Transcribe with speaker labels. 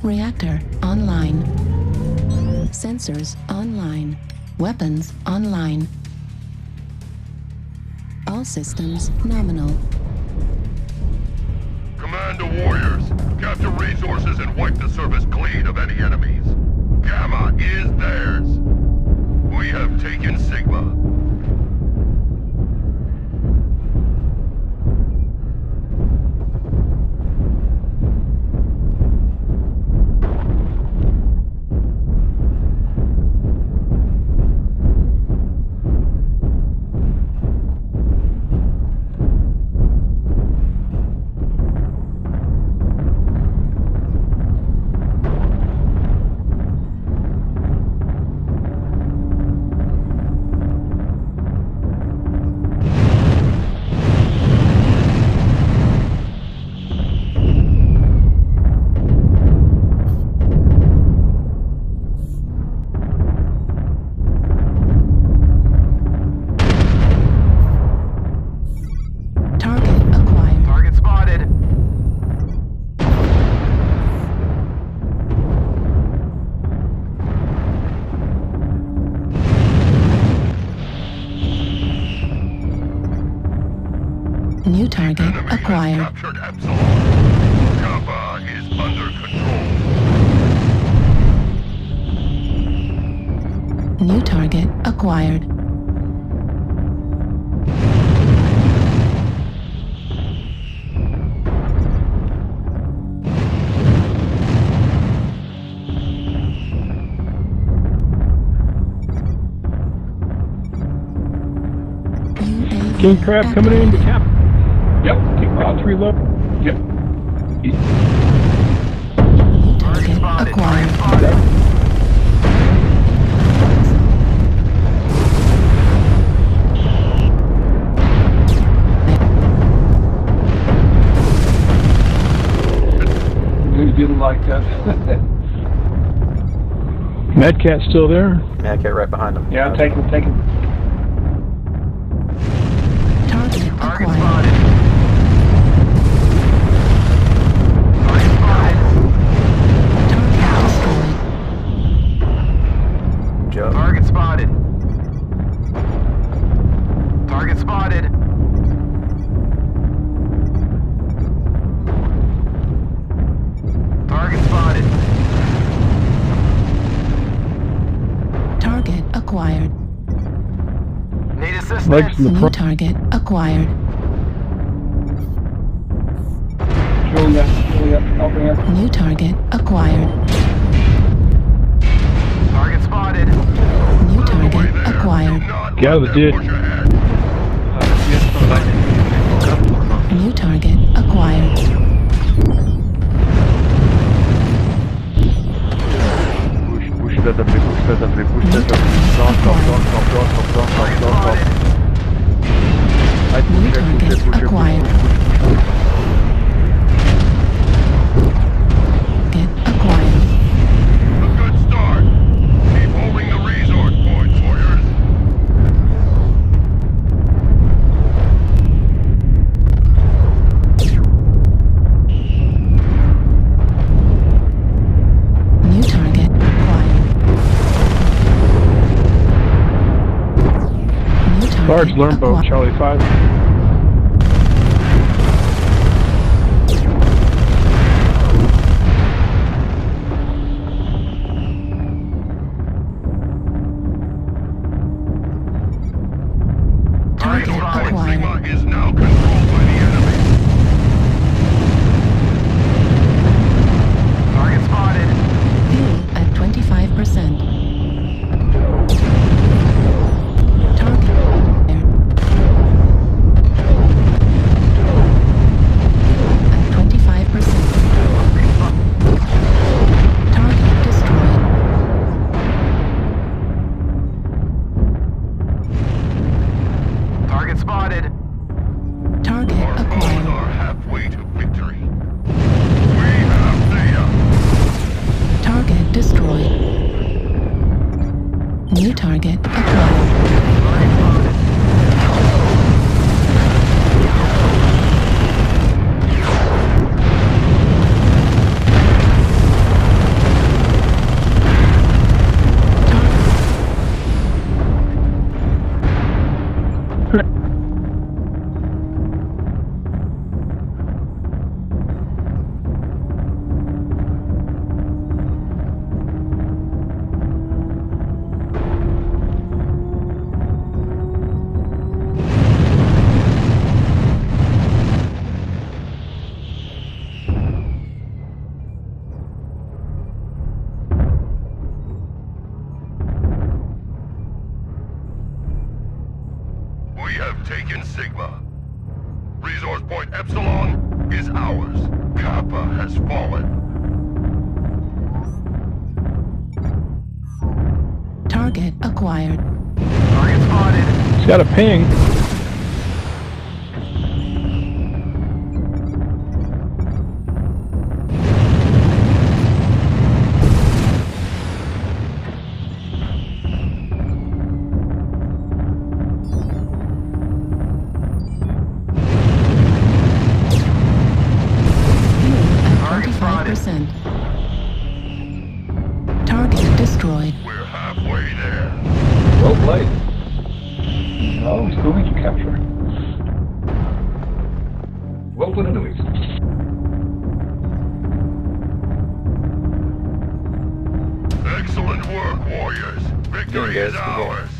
Speaker 1: Reactor online. Sensors online. Weapons online. All systems nominal.
Speaker 2: Command to warriors. Capture resources and wipe the surface clean of any enemies. Gamma is theirs. We have taken Sigma.
Speaker 1: New target acquired.
Speaker 2: Captured Epsilon. Kappa is under control.
Speaker 1: New target acquired.
Speaker 3: King Crab coming in to cap.
Speaker 4: Yep.
Speaker 3: About 3 low.
Speaker 4: Yep.
Speaker 1: New target acquired.
Speaker 4: You didn't like that.
Speaker 3: Mad Cat's still there.
Speaker 5: Mad Cat right behind him.
Speaker 4: Yeah, take him.
Speaker 1: Target acquired.
Speaker 5: Joe.
Speaker 6: Target spotted. Target spotted. Target spotted.
Speaker 1: Target acquired.
Speaker 6: Need assistance.
Speaker 3: Legs in the
Speaker 1: New
Speaker 3: front.
Speaker 1: target acquired.
Speaker 4: Julia, helping her.
Speaker 1: New target acquired.
Speaker 6: Target spotted.
Speaker 1: New target acquired.
Speaker 3: Get out of the ditch.
Speaker 1: New target acquired.
Speaker 5: Push that up, push that up, push that up. Stop.
Speaker 1: New target acquired. Get acquired.
Speaker 2: A good start. Keep holding the resource points, warriors.
Speaker 1: New target acquired. New target
Speaker 3: Large learn boat,
Speaker 1: acquired.
Speaker 3: Charlie 5.
Speaker 1: Target acquired.
Speaker 2: Sigma is now controlled by the enemy.
Speaker 6: Target spotted.
Speaker 1: Fuel at 25%. Target acquired. At 25%. Target destroyed.
Speaker 6: Target spotted.
Speaker 1: Target
Speaker 2: Our foes
Speaker 1: acquired.
Speaker 2: are halfway to victory. We have Thea.
Speaker 1: Target destroyed. New target acquired.
Speaker 2: taken Sigma. Resource point Epsilon is ours. Kappa has fallen.
Speaker 1: Target acquired.
Speaker 6: Target spotted.
Speaker 3: It's got a ping.
Speaker 1: Fuel at
Speaker 6: Target spotted.
Speaker 1: 25%. Target destroyed.
Speaker 2: We're halfway there.
Speaker 4: Well played. Oh, he's going to capture. Well played, enemies.
Speaker 2: Excellent work, warriors. Victory
Speaker 5: Yes,
Speaker 2: is
Speaker 5: yes.
Speaker 2: ours.